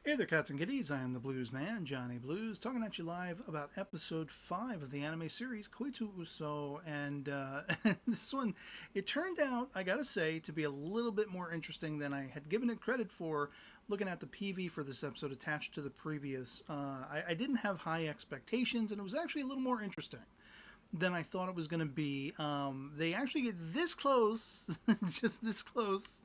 Hey there, cats and kitties. I am the Blues Man, Johnny Blues, talking at you live about episode 5 of the anime series Koitu Uso. And this one, it turned out, I gotta say, to be a little bit more interesting than I had given it credit for. Looking at the PV for this episode attached to the previous, I didn't have high expectations, and it was actually a little more interesting than I thought it was going to be. They actually get this close, just this close,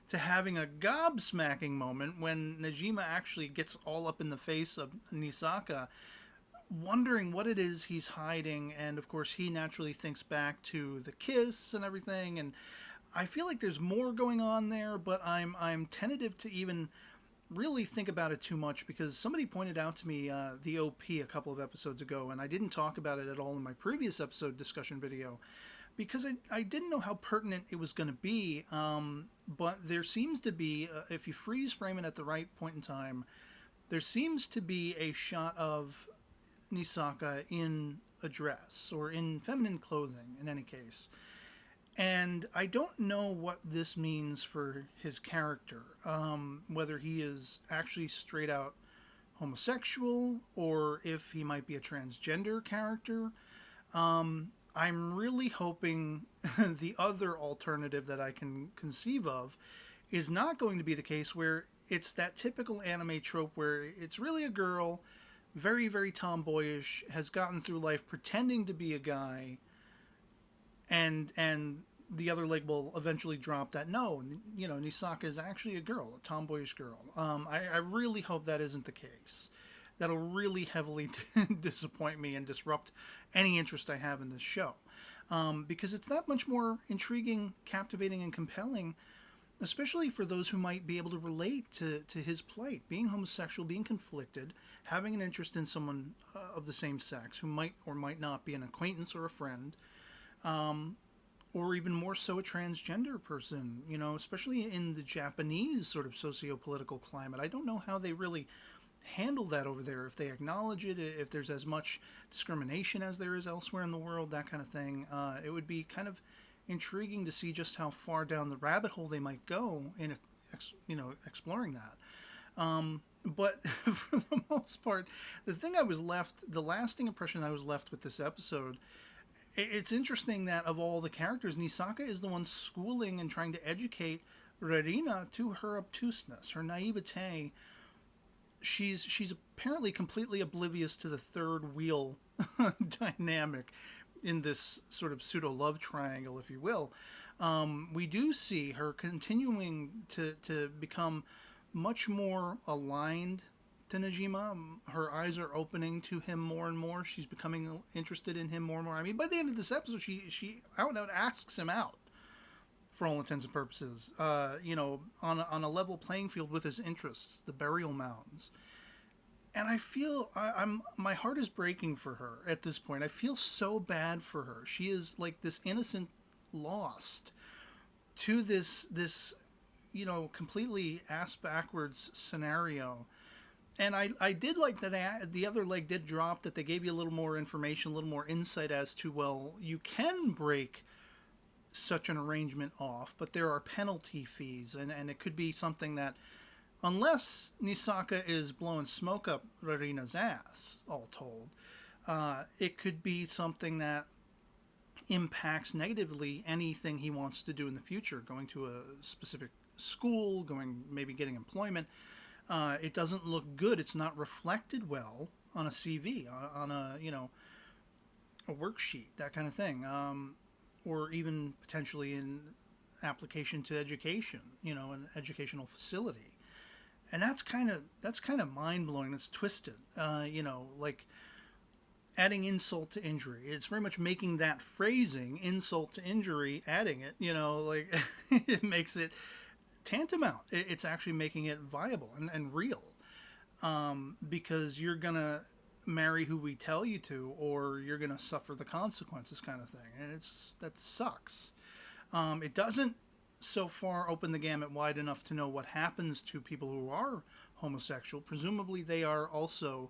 to having a gobsmacking moment when Najima actually gets all up in the face of Nisaka, wondering what it is he's hiding. And of course, he naturally thinks back to the kiss and everything. And I feel like there's more going on there, but I'm tentative to even really think about it too much because somebody pointed out to me the OP a couple of episodes ago, and I didn't talk about it at all in my previous episode discussion video because I didn't know how pertinent it was going to be. But there seems to be, if you freeze frame it at the right point in time, there seems to be a shot of Nisaka in a dress or in feminine clothing in any case. And I don't know what this means for his character. Whether he is actually straight out homosexual or if he might be a transgender character. I'm really hoping the other alternative that I can conceive of is not going to be the case where it's that typical anime trope where it's really a girl, very, very tomboyish, has gotten through life pretending to be a guy, and the other leg will eventually drop that no, Nisaka is actually a girl, a tomboyish girl. I really hope that isn't the case. That'll really heavily disappoint me and disrupt any interest I have in this show, because it's that much more intriguing, captivating, and compelling, especially for those who might be able to relate to his plight, being homosexual, being conflicted, having an interest in someone of the same sex who might or might not be an acquaintance or a friend, or even more so a transgender person, especially in the Japanese sort of socio-political climate. I don't know how they really handle that over there, if they acknowledge it, if there's as much discrimination as there is elsewhere in the world, that kind of thing. It would be kind of intriguing to see just how far down the rabbit hole they might go in, exploring that. But for the most part, the lasting impression I was left with this episode, it's interesting that of all the characters, Nisaka is the one schooling and trying to educate Rerina to her obtuseness, her naivete. She's apparently completely oblivious to the third wheel dynamic in this sort of pseudo love triangle, if you will. We do see her continuing to become much more aligned to Najima. Her eyes are opening to him more and more. She's becoming interested in him more and more. I mean, by the end of this episode, she out and out asks him out for all intents and purposes. On a level playing field with his interests, the burial mounds. And I feel my heart is breaking for her at this point. I feel so bad for her. She is like this innocent lost to this completely ass backwards scenario. And I did like that the other leg did drop, that they gave you a little more information, a little more insight as to, well, you can break such an arrangement off, but there are penalty fees, and it could be something that, unless Nisaka is blowing smoke up Rarina's ass, all told, it could be something that impacts negatively anything he wants to do in the future, going to a specific school, maybe getting employment. It doesn't look good. It's not reflected well on a CV, on a worksheet, that kind of thing, or even potentially in application to education, an educational facility. And that's kind of mind blowing. That's twisted, like adding insult to injury. It's very much making that phrasing, insult to injury, adding it. Like it makes it tantamount. It's actually making it viable and real, because you're gonna marry who we tell you to, or you're gonna suffer the consequences, kind of thing. And that sucks. It doesn't so far open the gamut wide enough to know what happens to people who are homosexual. Presumably they are also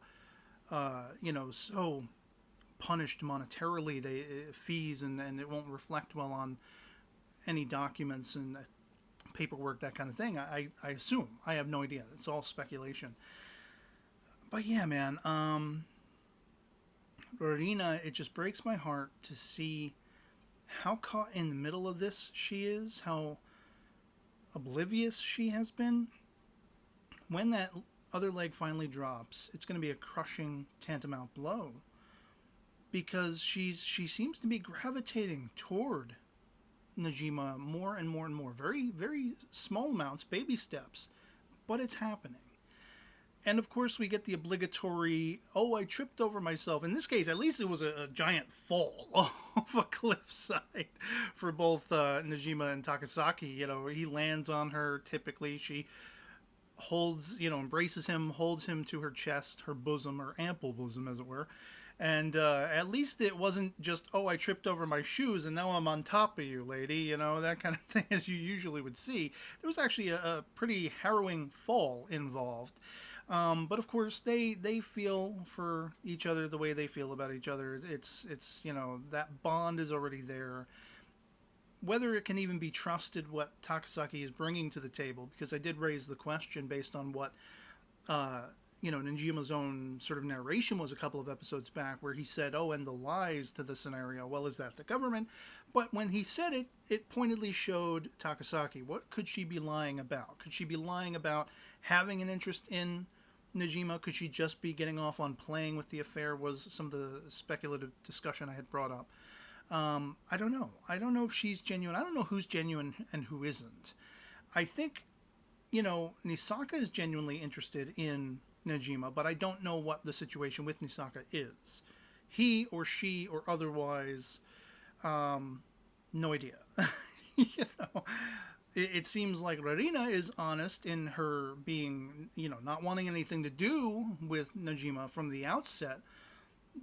so punished monetarily, fees, and it won't reflect well on any documents and paperwork, that kind of thing. I assume. I have no idea. It's all speculation. But yeah, man, Rorina, it just breaks my heart to see how caught in the middle of this she is, how oblivious she has been. When that other leg finally drops, it's going to be a crushing, tantamount blow because she seems to be gravitating toward Najima more and more and more. Very, very small amounts, baby steps, but it's happening. And of course, we get the obligatory, oh, I tripped over myself. In this case, at least it was a giant fall off a cliffside for both Najima and Takasaki. You know, he lands on her. Typically, she holds, embraces him, holds him to her chest, her bosom, her ample bosom, as it were. And at least it wasn't just, oh, I tripped over my shoes and now I'm on top of you, lady, that kind of thing as you usually would see. There was actually a pretty harrowing fall involved. But of course, they feel for each other the way they feel about each other. It's that bond is already there. Whether it can even be trusted what Takasaki is bringing to the table, because I did raise the question based on what Ninjima's own sort of narration was a couple of episodes back, where he said, oh, and the lies to the scenario, well, is that the government? But when he said it, it pointedly showed Takasaki. What could she be lying about? Could she be lying about having an interest in Najima? Could she just be getting off on playing with the affair? Was some of the speculative discussion I had brought up. I don't know. I don't know if she's genuine. I don't know who's genuine and who isn't. I think, Nisaka is genuinely interested in Najima, but I don't know what the situation with Nisaka is. He or she or otherwise, no idea. It seems like Rarina is honest in her being, not wanting anything to do with Najima from the outset,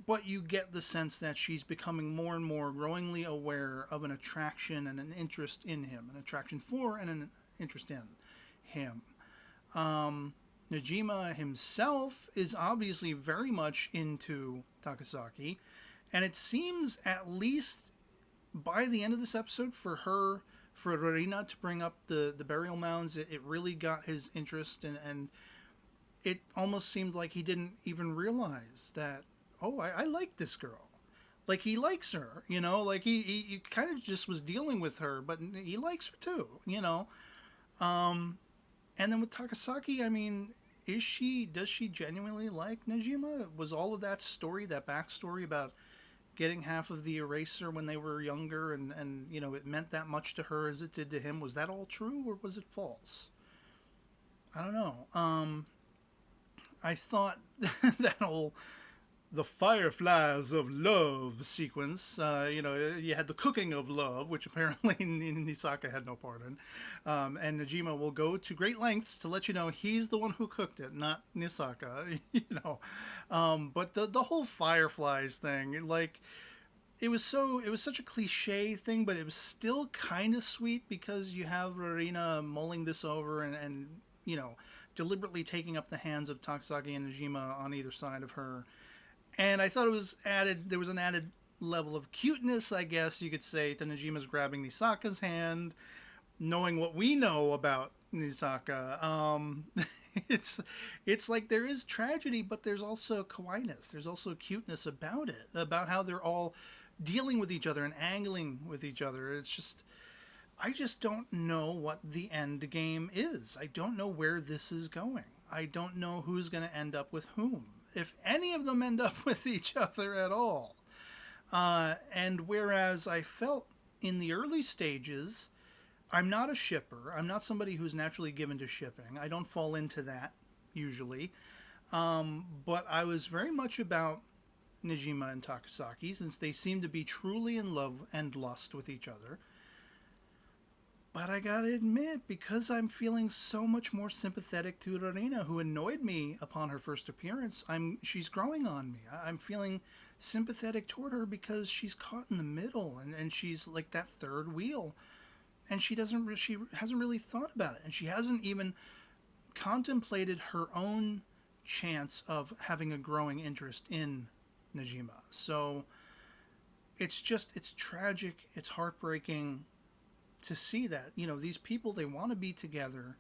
but you get the sense that she's becoming more and more growingly aware of an attraction and an interest in him, an attraction for and an interest in him. Najima himself is obviously very much into Takasaki, and it seems, at least by the end of this episode, for Rarina to bring up the burial mounds, it really got his interest, and it almost seemed like he didn't even realize that, oh, I like this girl. Like, he likes her, like he kind of just was dealing with her, but he likes her too, And then with Takasaki, I mean, does she genuinely like Najima? Was all of that story, that backstory about getting half of the eraser when they were younger and it meant that much to her as it did to him, was that all true or was it false? I don't know. I thought that whole the Fireflies of Love sequence, you had the cooking of love, which apparently Nisaka had no part in. And Najima will go to great lengths to let you know he's the one who cooked it, not Nisaka, But the whole Fireflies thing, like, it was such a cliche thing, but it was still kind of sweet because you have Rarina mulling this over and deliberately taking up the hands of Takasaki and Najima on either side of her. And I thought there was an added level of cuteness, I guess you could say, to Najima's grabbing Nisaka's hand, knowing what we know about Nisaka. It's like there is tragedy, but there's also kawaiiness. There's also cuteness about it, about how they're all dealing with each other and angling with each other. It's just, I just don't know what the end game is. I don't know where this is going. I don't know who's going to end up with whom, if any of them end up with each other at all. And whereas I felt in the early stages, I'm not a shipper. I'm not somebody who's naturally given to shipping. I don't fall into that usually. But I was very much about Najima and Takasaki, since they seem to be truly in love and lust with each other. But I gotta admit, because I'm feeling so much more sympathetic to Rarina, who annoyed me upon her first appearance, she's growing on me. I'm feeling sympathetic toward her because she's caught in the middle, and she's like that third wheel, and she hasn't really thought about it, and she hasn't even contemplated her own chance of having a growing interest in Najima. So it's tragic, it's heartbreaking. to see that, you know, these people, they want to be together.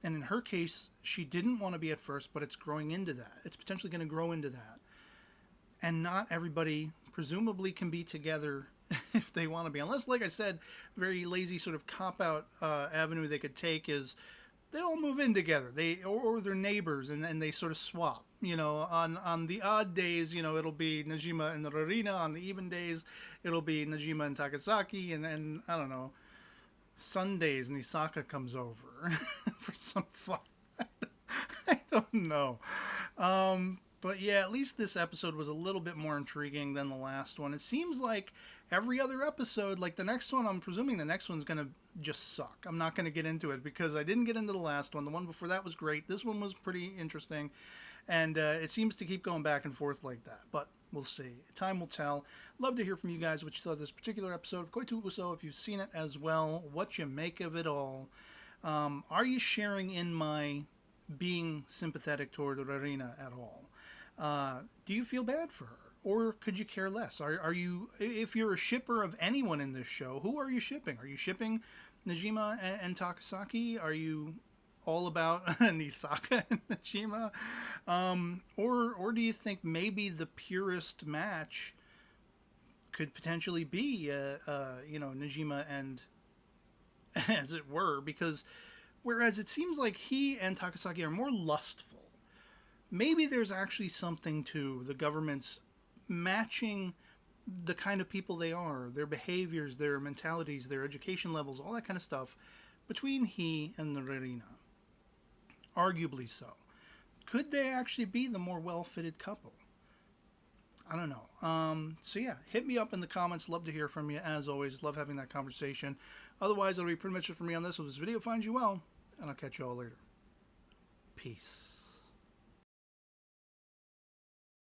And in her case, she didn't want to be at first, but it's growing into that. It's potentially going to grow into that. And not everybody, presumably, can be together if they want to be. Unless, like I said, very lazy sort of cop-out avenue they could take is they all move in together. Or they're neighbors, and they sort of swap. You know, on the odd days, you know, it'll be Najima and Rarina. On the even days, it'll be Najima and Takasaki. And I don't know, Sundays, Nisaka comes over for some fun. I don't know. But yeah, at least this episode was a little bit more intriguing than the last one. It seems like every other episode, like the next one, I'm presuming the next one's going to just suck. I'm not going to get into it because I didn't get into the last one. The one before that was great. This one was pretty interesting. And it seems to keep going back and forth like that. But we'll see. Time will tell. Love to hear from you guys what you thought of this particular episode of Koitu Uso. If you've seen it as well, what you make of it all. Are you sharing in my being sympathetic toward Rarina at all? Do you feel bad for her? Or could you care less? Are you, if you're a shipper of anyone in this show, who are you shipping? Are you shipping Najima and Takasaki? Are you all about Nisaka and Najima? Or do you think maybe the purest match could potentially be, Najima and, as it were, because whereas it seems like he and Takasaki are more lustful, maybe there's actually something to the government's matching the kind of people they are, their behaviors, their mentalities, their education levels, all that kind of stuff, between he and the Rarina. Arguably so. Could they actually be the more well-fitted couple? I don't know. So yeah, hit me up in the comments. Love to hear from you. As always, love having that conversation. Otherwise, that'll be pretty much it for me on this. If this video finds you well, and I'll catch you all later. Peace.